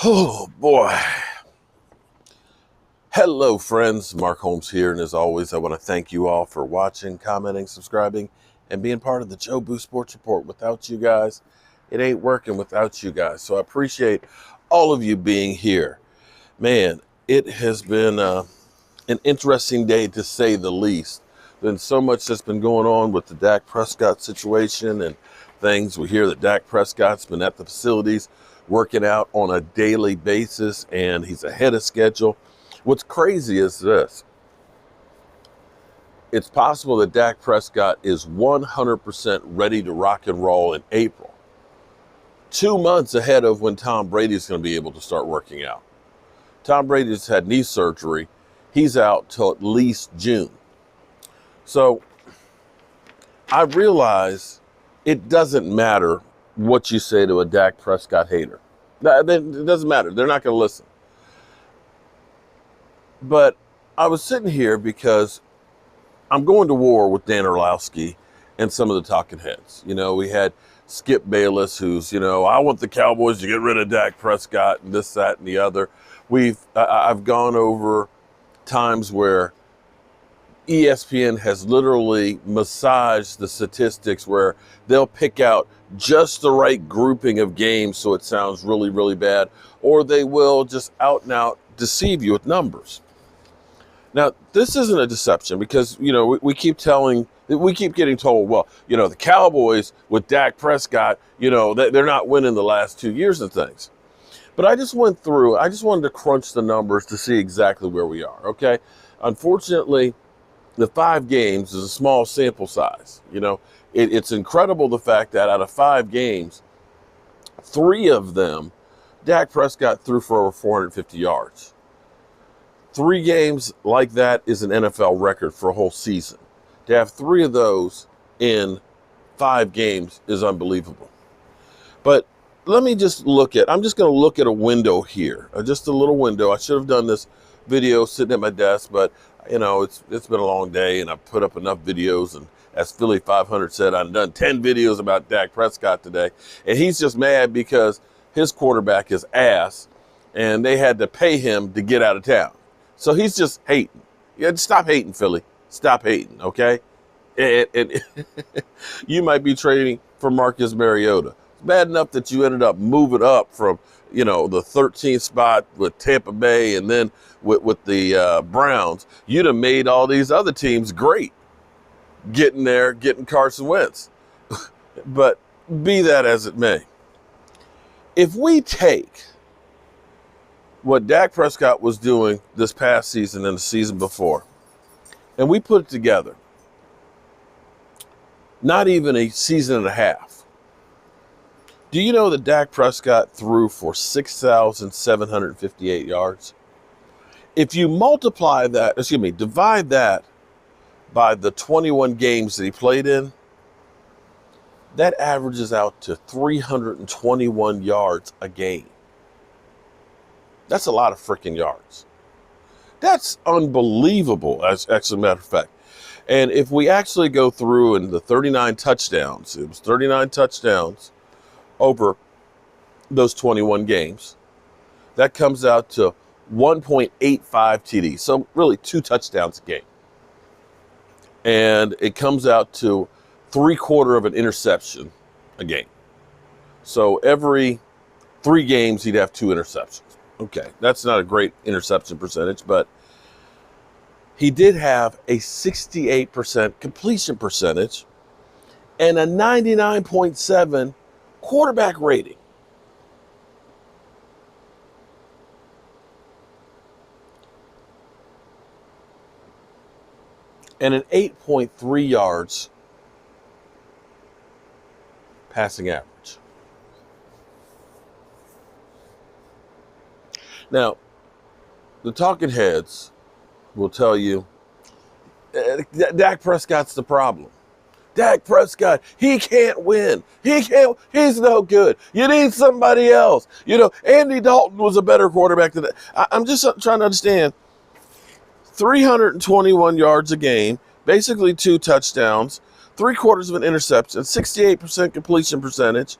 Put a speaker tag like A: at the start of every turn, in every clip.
A: Oh boy. Hello friends, Mark Holmes here, and as always I want to thank you all for watching, commenting, subscribing, and being part of the Joe Boo Sports Report. Without you guys, it ain't working without you guys. So I appreciate all of you being here. Man, it has been an interesting day to say the least. There's been so much that's been going on with the Dak Prescott situation and things. We hear that Dak Prescott's been at the facilities working out on a daily basis and he's ahead of schedule. What's crazy is this. It's possible that Dak Prescott is 100% ready to rock and roll in April, 2 months ahead of when Tom Brady's going to be able to start working out. Tom Brady's had knee surgery. He's out till at least June. So I realize it doesn't matter what you say to a Dak Prescott hater. It doesn't matter. They're not going to listen. But I was sitting here because I'm going to war with Dan Orlowski and some of the talking heads. You know, we had Skip Bayless, who's, I want the Cowboys to get rid of Dak Prescott and this, that, and the other. I've gone over times where ESPN has literally massaged the statistics where they'll pick out just the right grouping of games so it sounds really, really bad, or they will just out and out deceive you with numbers. Now, this isn't a deception because, we keep getting told, well, the Cowboys with Dak Prescott, they're not winning the last 2 years and things. But I just wanted to crunch the numbers to see exactly where we are, okay? Unfortunately, the 5 games is a small sample size. It's incredible the fact that out of 5 games, 3 of them, Dak Prescott threw for over 450 yards. 3 games like that is an NFL record for a whole season. To have 3 of those in 5 games is unbelievable. But let me just I'm just going to look at a window here, just a little window. I should have done this video sitting at my desk, but it's been a long day and I've put up enough videos. And as Philly 500 said, I've done 10 videos about Dak Prescott today. And he's just mad because his quarterback is ass and they had to pay him to get out of town. So he's just hating. Stop hating, Philly. Stop hating, okay? And you might be trading for Marcus Mariota. It's bad enough that you ended up moving up from, the 13th spot with Tampa Bay and then with the Browns. You'd have made all these other teams great getting there, getting Carson Wentz. But be that as it may, if we take what Dak Prescott was doing this past season and the season before, and we put it together, not even a season and a half. Do you know that Dak Prescott threw for 6,758 yards? If you divide that by the 21 games that he played in, that averages out to 321 yards a game. That's a lot of freaking yards. That's unbelievable, as a matter of fact. And if we actually go through and the 39 touchdowns, it was 39 touchdowns over those 21 games. That comes out to 1.85 TDs. So really 2 touchdowns a game. And it comes out to 3/4 of an interception a game. So every 3 games, he'd have 2 interceptions. Okay, that's not a great interception percentage, but he did have a 68% completion percentage and a 99.7 quarterback rating. And an 8.3 yards passing average. Now, the talking heads will tell you Dak Prescott's the problem. Dak Prescott, he can't win. He's no good. You need somebody else. Andy Dalton was a better quarterback than that. I'm just trying to understand. 321 yards a game, basically 2 touchdowns, 3/4 of an interception, 68% completion percentage,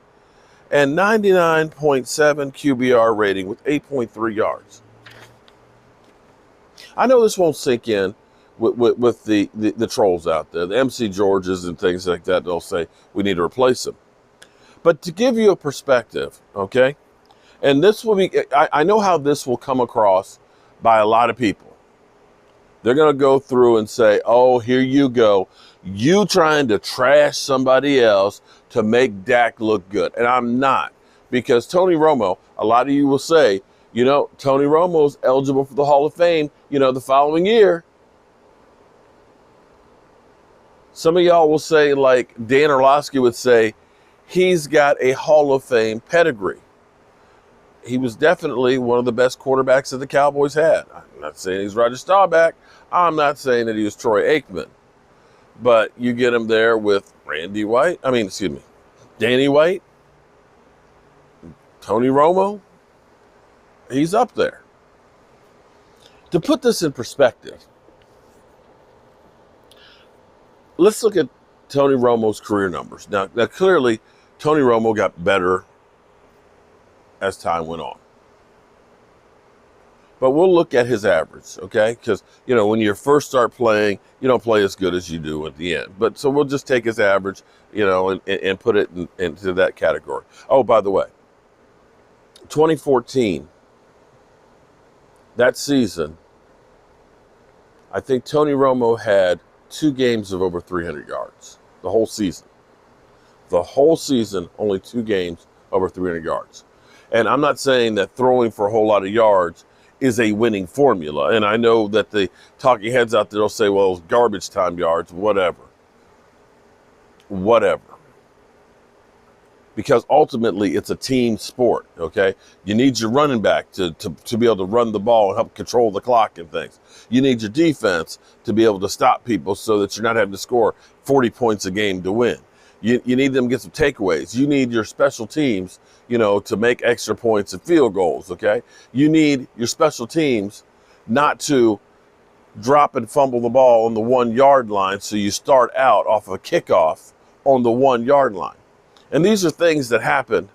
A: and 99.7 QBR rating with 8.3 yards. I know this won't sink in with the trolls out there, the MC Georges and things like that. They'll say we need to replace him. But to give you a perspective, okay, and this will be, I know how this will come across by a lot of people. They're going to go through and say, oh, here you go. You trying to trash somebody else to make Dak look good. And I'm not. Because Tony Romo, a lot of you will say, Tony Romo's eligible for the Hall of Fame, the following year. Some of y'all will say, like Dan Orlovsky would say, he's got a Hall of Fame pedigree. He was definitely one of the best quarterbacks that the Cowboys had. I'm not saying he's Roger Staubach. I'm not saying that he was Troy Aikman. But you get him there with Danny White, Tony Romo. He's up there. To put this in perspective, let's look at Tony Romo's career numbers. Now clearly, Tony Romo got better as time went on. But we'll look at his average, okay? Because, when you first start playing, you don't play as good as you do at the end. But so we'll just take his average, and put it into that category. Oh, by the way, 2014, that season, I think Tony Romo had 2 games of over 300 yards. The whole season. The whole season, only 2 games over 300 yards. And I'm not saying that throwing for a whole lot of yards is a winning formula. And I know that the talking heads out there will say, well, garbage time yards, whatever. Because ultimately it's a team sport, okay? You need your running back to be able to run the ball and help control the clock and things. You need your defense to be able to stop people so that you're not having to score 40 points a game to win. You need them to get some takeaways. You need your special teams, to make extra points and field goals, okay? You need your special teams not to drop and fumble the ball on the 1-yard line, so you start out off of a kickoff on the 1-yard line. And these are things that happened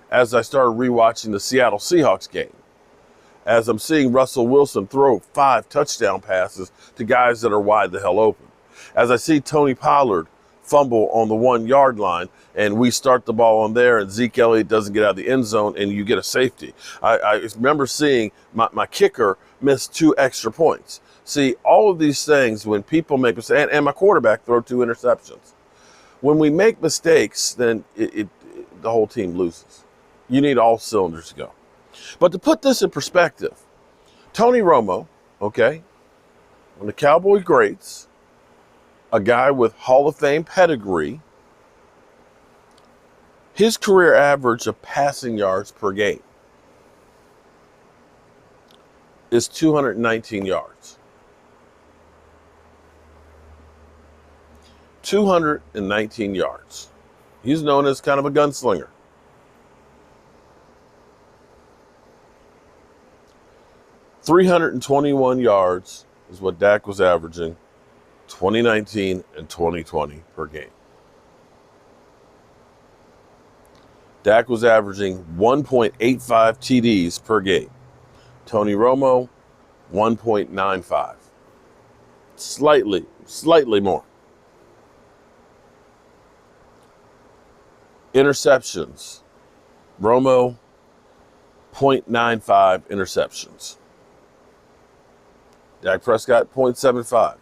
A: as I started rewatching the Seattle Seahawks game. As I'm seeing Russell Wilson throw 5 touchdown passes to guys that are wide the hell open. As I see Tony Pollard fumble on the 1-yard line, and we start the ball on there, and Zeke Elliott doesn't get out of the end zone, and you get a safety. I remember seeing my kicker miss 2 extra points. See, all of these things, when people make mistakes, and my quarterback throw 2 interceptions. When we make mistakes, then the whole team loses. You need all cylinders to go. But to put this in perspective, Tony Romo, okay, one of the Cowboy greats, a guy with Hall of Fame pedigree, his career average of passing yards per game is 219 yards. 219 yards. He's known as kind of a gunslinger. $321 yards is what Dak was averaging 2019 and 2020 per game. Dak was averaging 1.85 TDs per game. Tony Romo, 1.95. Slightly more. Interceptions. Romo, 0.95 interceptions. Dak Prescott, 0.75.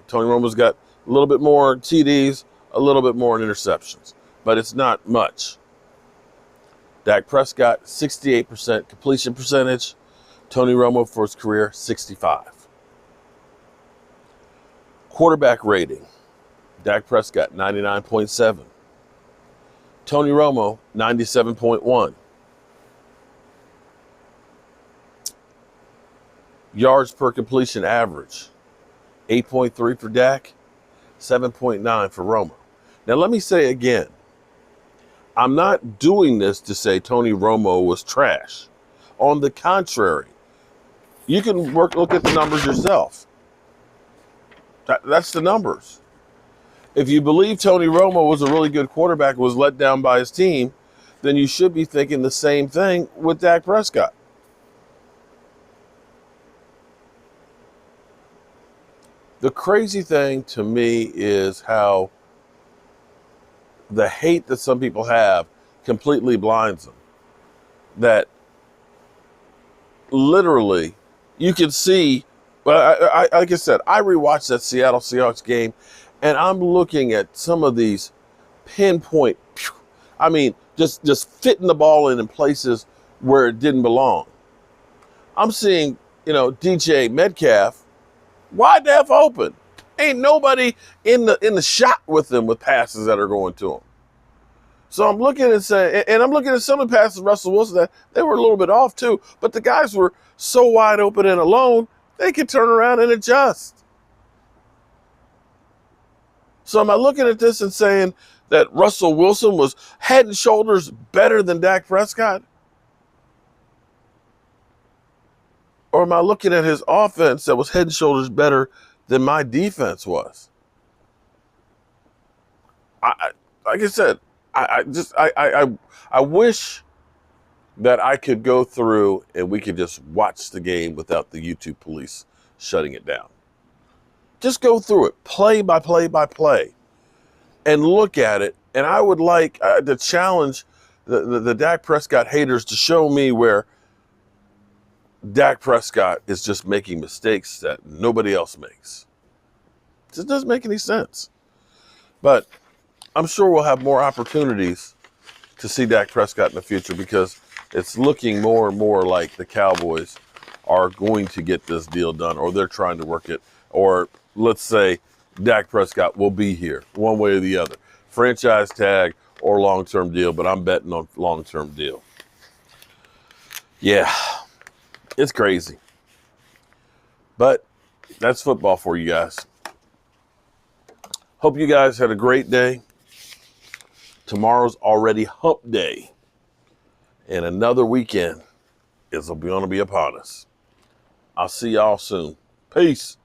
A: Tony Romo's got a little bit more TDs, a little bit more in interceptions, but it's not much. Dak Prescott, 68% completion percentage. Tony Romo for his career, 65. Quarterback rating. Dak Prescott, 99.7. Tony Romo, 97.1. Yards per completion average, 8.3 for Dak, 7.9 for Romo. Now let me say again, I'm not doing this to say Tony Romo was trash. On the contrary, you can look at the numbers yourself. That's the numbers. If you believe Tony Romo was a really good quarterback, was let down by his team, then you should be thinking the same thing with Dak Prescott. The crazy thing to me is how the hate that some people have completely blinds them. That literally you can see, well, like I said, I rewatched that Seattle Seahawks game, and I'm looking at some of these pinpoint, I mean, just fitting the ball in places where it didn't belong. I'm seeing, DJ Metcalf wide F open. Ain't nobody in the shot with him with passes that are going to him. So I'm looking and saying, and I'm looking at some of the passes Russell Wilson that they were a little bit off too, but the guys were so wide open and alone, they could turn around and adjust. So am I looking at this and saying that Russell Wilson was head and shoulders better than Dak Prescott? Or am I looking at his offense that was head and shoulders better than my defense was? Like I said, I wish that I could go through and we could just watch the game without the YouTube police shutting it down. Just go through it, play by play by play, and look at it. And I would like to challenge the Dak Prescott haters to show me where Dak Prescott is just making mistakes that nobody else makes. It just doesn't make any sense. But I'm sure we'll have more opportunities to see Dak Prescott in the future because it's looking more and more like the Cowboys are going to get this deal done, or they're trying to work it, or let's say Dak Prescott will be here one way or the other. Franchise tag or long-term deal, but I'm betting on long-term deal. Yeah, it's crazy. But that's football for you guys. Hope you guys had a great day. Tomorrow's already hump day. And another weekend is going to be upon us. I'll see y'all soon. Peace.